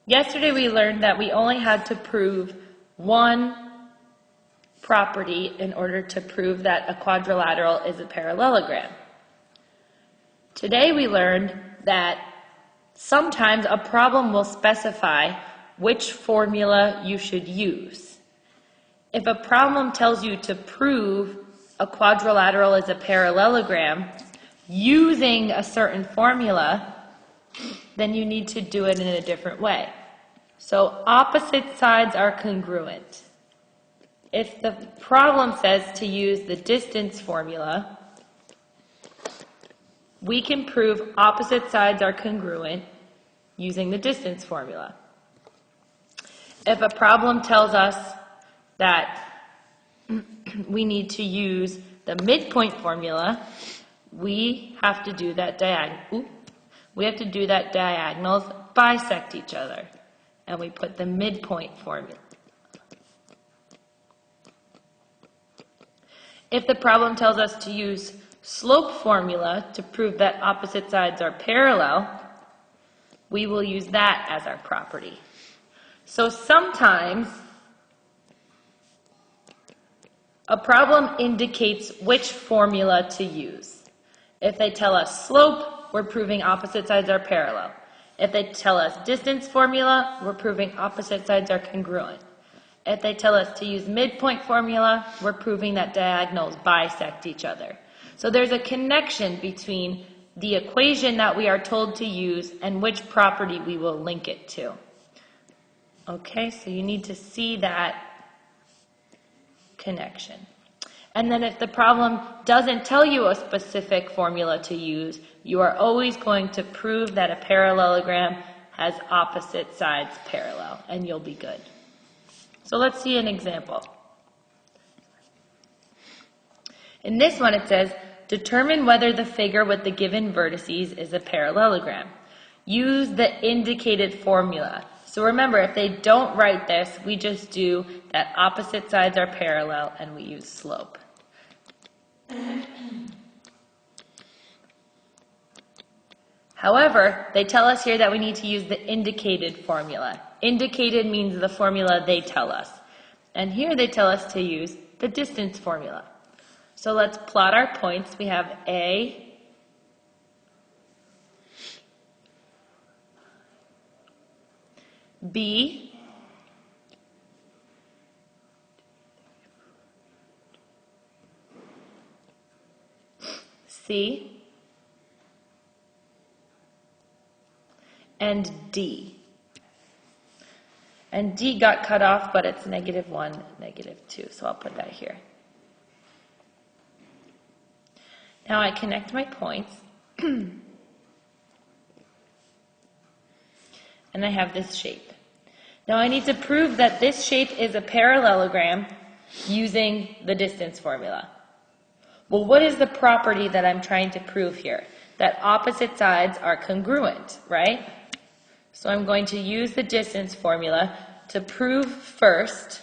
Yesterday we learned that we only had to prove one property in order to prove that a quadrilateral is a parallelogram. Today we learned that sometimes a problem will specify which formula you should use. If a problem tells you to prove a quadrilateral is a parallelogram using a certain formula, then you need to do it in a different way. So opposite sides are congruent. If the problem says to use the distance formula, we can prove opposite sides are congruent using the distance formula. If a problem tells us that we need to use the midpoint formula, we have to do that diagonals bisect each other, and we put the midpoint formula. If the problem tells us to use slope formula to prove that opposite sides are parallel, we will use that as our property. So sometimes a problem indicates which formula to use. If they tell us slope, we're proving opposite sides are parallel. If they tell us distance formula, we're proving opposite sides are congruent. If they tell us to use midpoint formula, we're proving that diagonals bisect each other. So there's a connection between the equation that we are told to use and which property we will link it to. Okay, so you need to see that connection. And then if the problem doesn't tell you a specific formula to use, you are always going to prove that a parallelogram has opposite sides parallel, and you'll be good. So let's see an example. In this one it says, determine whether the figure with the given vertices is a parallelogram. Use the indicated formula. So remember, if they don't write this, we just do that opposite sides are parallel and we use slope. However, they tell us here that we need to use the indicated formula. Indicated means the formula they tell us. And here they tell us to use the distance formula. So let's plot our points. We have A, B, C, and D. And D got cut off, but it's -1, -2, so I'll put that here. Now I connect my points, and I have this shape. Now I need to prove that this shape is a parallelogram using the distance formula. Well, what is the property that I'm trying to prove here? That opposite sides are congruent, right? So I'm going to use the distance formula to prove first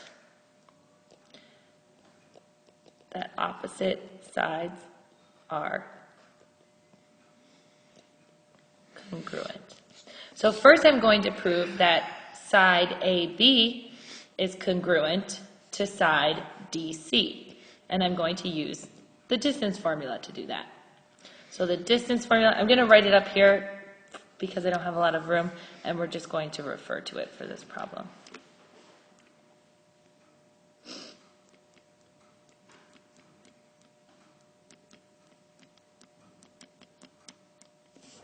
that opposite sides are congruent. So first I'm going to prove that side AB is congruent to side DC. And I'm going to use the distance formula to do that. So the distance formula, I'm going to write it up here because I don't have a lot of room, and we're just going to refer to it for this problem.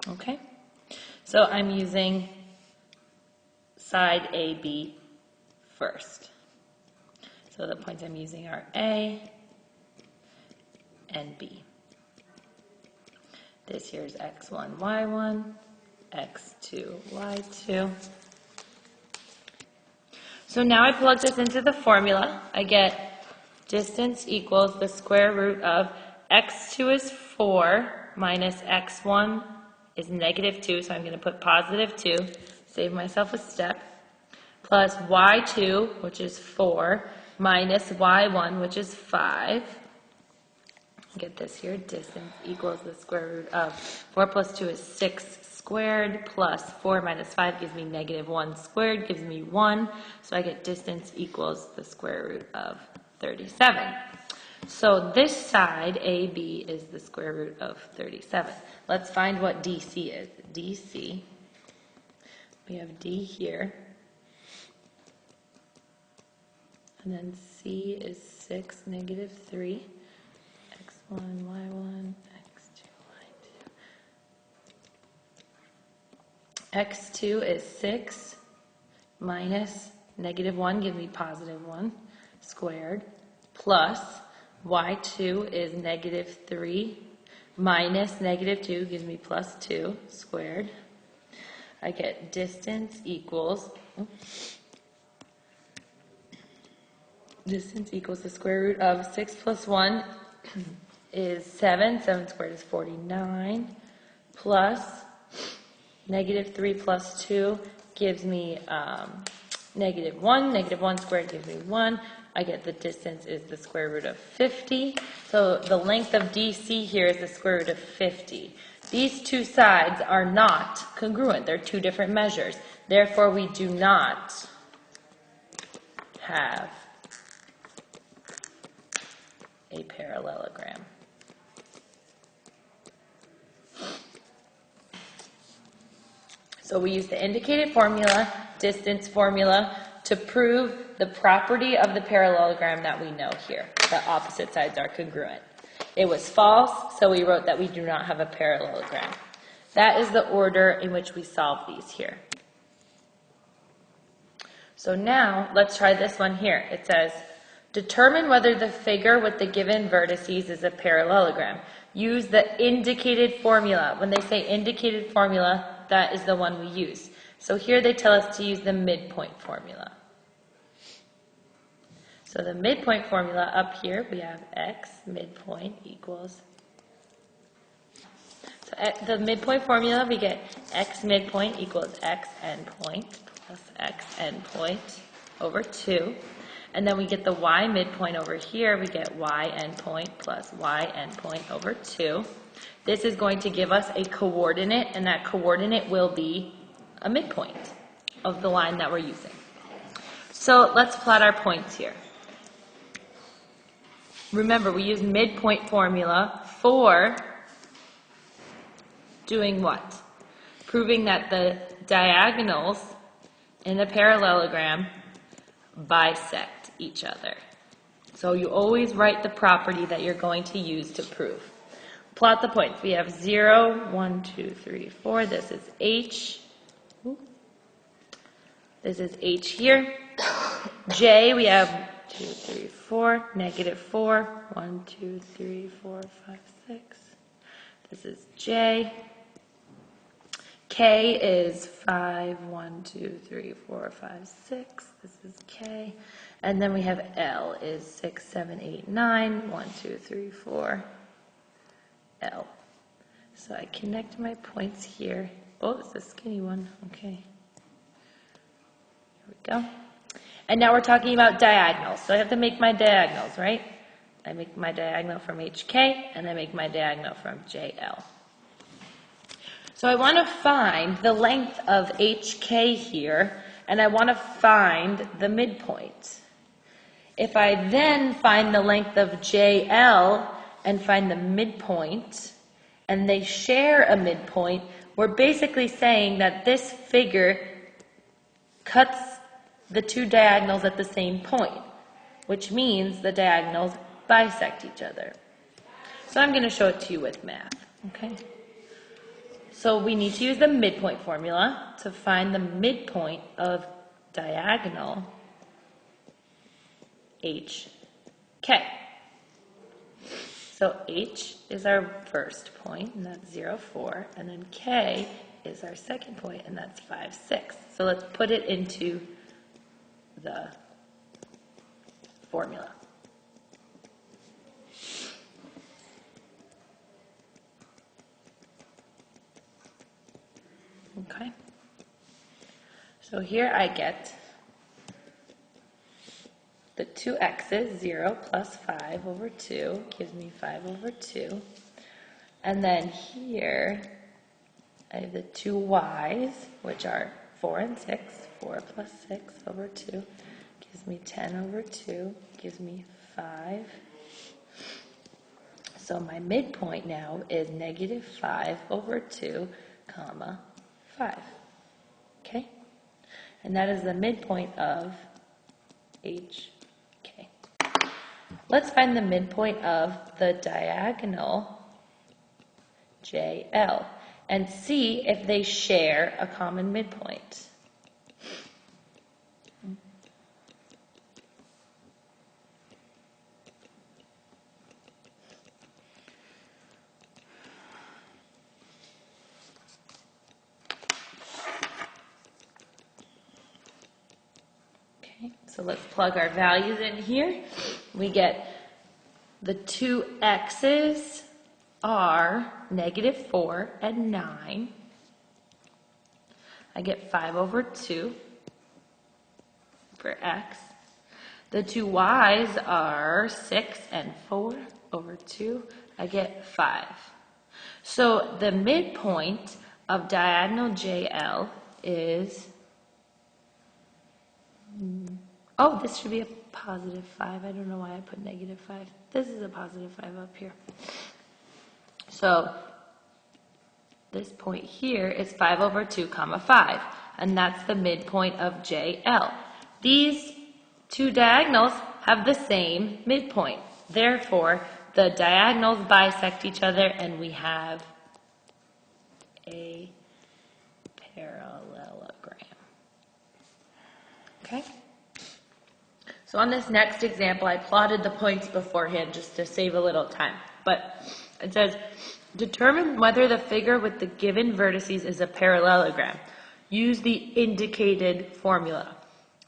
Okay, so I'm using side AB first. So the points I'm using are A and B. This here is x1, y1, x2, y2. So now I plug this into the formula. I get distance equals the square root of x2 is 4 minus x1 is -2, so I'm going to put +2, save myself a step, plus y2, which is 4, minus y1, which is 5. Get this here, distance equals the square root of 4 plus 2 is 6 squared plus 4 minus 5 gives me negative 1 squared, gives me 1. So I get distance equals the square root of 37. So this side, AB, is the square root of 37. Let's find what DC is. DC, we have D here. And then C is 6, negative 3. X1, Y1, X2 is 6 minus negative 1 gives me positive 1 squared plus y2 is negative 3 minus negative 2 gives me plus 2 squared. I get distance equals the square root of 6 plus 1 is 7. 7 squared is 49 plus negative 3 plus 2 gives me negative 1. Negative 1 squared gives me 1. I get the distance is the square root of 50. So the length of DC here is the square root of 50. These two sides are not congruent. They're two different measures. Therefore, we do not have a parallelogram. So we use the indicated formula, distance formula, to prove the property of the parallelogram that we know here. The opposite sides are congruent. It was false, so we wrote that we do not have a parallelogram. That is the order in which we solve these here. So now, let's try this one here. It says, determine whether the figure with the given vertices is a parallelogram. Use the indicated formula. When they say indicated formula, that is the one we use. So here they tell us to use the midpoint formula. So the midpoint formula up here, we have x midpoint equals. So at the midpoint formula, we get x midpoint equals x endpoint plus x endpoint over 2. And then we get the y midpoint over here. We get y endpoint plus y endpoint over 2. This is going to give us a coordinate, and that coordinate will be a midpoint of the line that we're using. So let's plot our points here. Remember, we use midpoint formula for doing what? Proving that the diagonals in a parallelogram bisect each other. So you always write the property that you're going to use to prove. Plot the points. We have 0, 1, 2, 3, 4. This is H. This is H here. J, we have 2, 3, 4, negative 4. 1, 2, 3, 4, 5, 6. This is J. K is 5, 1, 2, 3, 4, 5, 6. This is K. And then we have L is 6, 7, 8, 9. 1, 2, 3, 4. L. So I connect my points here. Oh, it's a skinny one. Okay. Here we go. And now we're talking about diagonals. So I have to make my diagonals, right? I make my diagonal from HK, and I make my diagonal from JL. So I want to find the length of HK here, and I want to find the midpoint. If I then find the length of JL and find the midpoint, and they share a midpoint, we're basically saying that this figure cuts the two diagonals at the same point, which means the diagonals bisect each other. So I'm going to show it to you with math, okay? So we need to use the midpoint formula to find the midpoint of diagonal HK. So H is our first point, and that's 0, 4, and then K is our second point, and that's 5, 6. So let's put it into the formula. Okay. So here I get the two x's, 0 plus 5 over 2 gives me 5 over 2. And then here I have the two y's, which are 4 and 6. 4 plus 6 over 2 gives me 10 over 2, gives me 5. So my midpoint now is negative 5 over 2, comma, 5. Okay? And that is the midpoint of HK. Let's find the midpoint of the diagonal JL and see if they share a common midpoint. Okay, so let's plug our values in here. We get the two x's are negative 4 and 9. I get 5 over 2 for x. The two y's are 6 and 4 over 2. I get 5. So the midpoint of diagonal JL is, oh, this should be a positive 5. I don't know why I put negative 5. This is a positive 5 up here. So this point here is 5 over 2 comma 5, and that's the midpoint of JL. These two diagonals have the same midpoint. Therefore, the diagonals bisect each other, and we have a parallelogram. Okay? So on this next example, I plotted the points beforehand just to save a little time. But it says, determine whether the figure with the given vertices is a parallelogram. Use the indicated formula.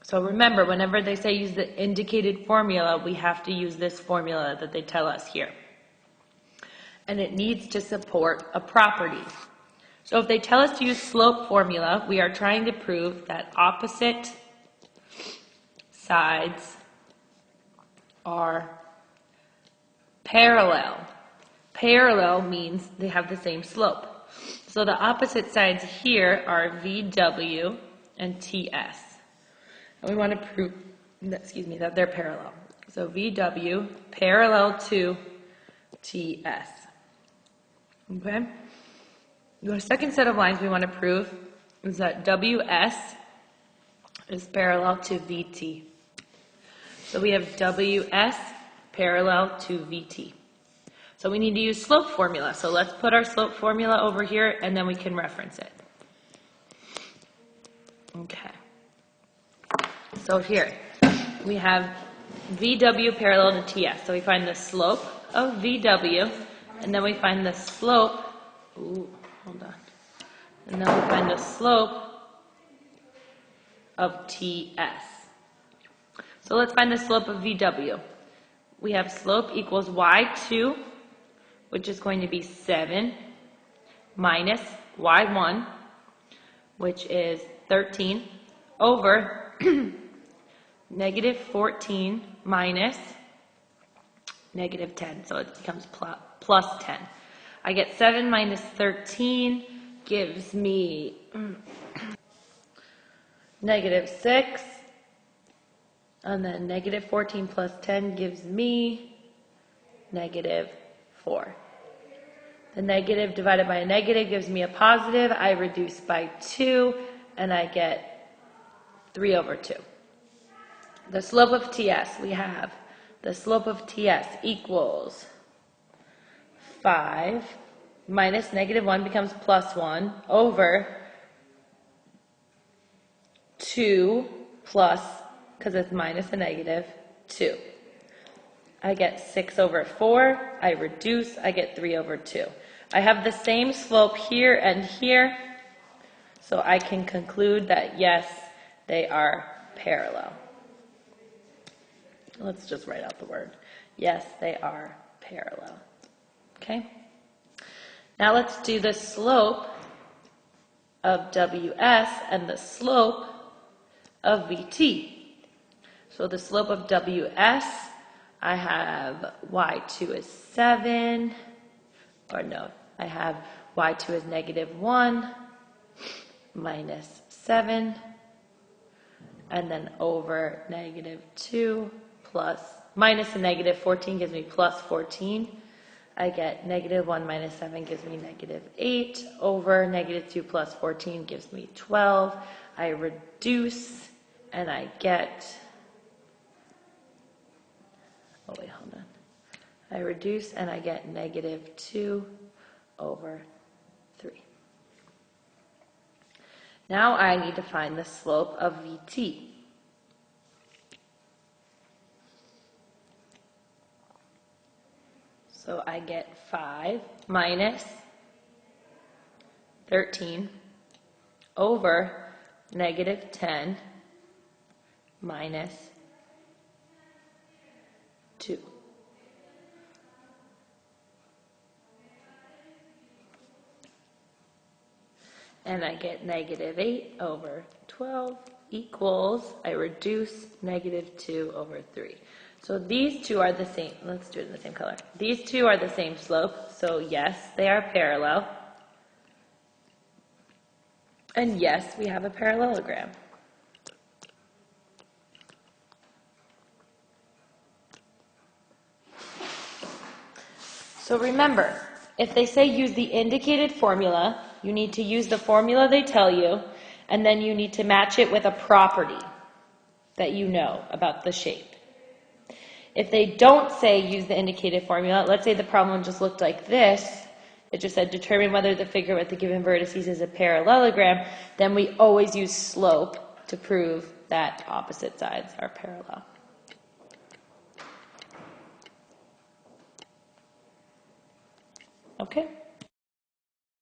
So remember, whenever they say use the indicated formula, we have to use this formula that they tell us here. And it needs to support a property. So if they tell us to use slope formula, we are trying to prove that opposite sides are parallel. Parallel means they have the same slope. So the opposite sides here are VW and TS. And we want to prove, that they're parallel. So VW parallel to TS. Okay? The second set of lines we want to prove is that WS is parallel to VT. So we have WS parallel to VT. So we need to use slope formula. So let's put our slope formula over here and then we can reference it. Okay. So here we have VW parallel to TS. So we find the slope of VW and then we find the slope, and then we find the slope of TS. So let's find the slope of VW. We have slope equals y2, which is going to be 7, minus y1, which is 13, over negative 14 minus negative 10. So it becomes plus 10. I get 7 minus 13 gives me negative 6. And then negative 14 plus 10 gives me negative 4. The negative divided by a negative gives me a positive. I reduce by 2, and I get 3 over 2. The slope of TS, we have the slope of TS equals 5 minus negative 1 becomes plus 1 over 2 plus, because it's minus a negative, 2. I get 6 over 4. I reduce. I get 3 over 2. I have the same slope here and here, so I can conclude that, yes, they are parallel. Let's just write out the word. Yes, they are parallel. Okay? Now let's do the slope of WS and the slope of VT. So the slope of WS, I have y2 is 7, or no, I have y2 is -1 minus 7, and then over -2 plus, minus a -14 gives me plus 14. I get -1 minus 7 gives me -8, over -2 plus 14 gives me 12. I reduce and I get, oh wait, hold on. I reduce and I get -2 over 3. Now I need to find the slope of VT. So I get 5 minus 13 over -10 minus 2. And I get -8 over 12 equals, I reduce -2 over 3. So these two are the same. Let's do it in the same color. These two are the same slope, so yes, they are parallel. And yes, we have a parallelogram. So remember, if they say use the indicated formula, you need to use the formula they tell you, and then you need to match it with a property that you know about the shape. If they don't say use the indicated formula, let's say the problem just looked like this, it just said determine whether the figure with the given vertices is a parallelogram, then we always use slope to prove that opposite sides are parallel. Okay?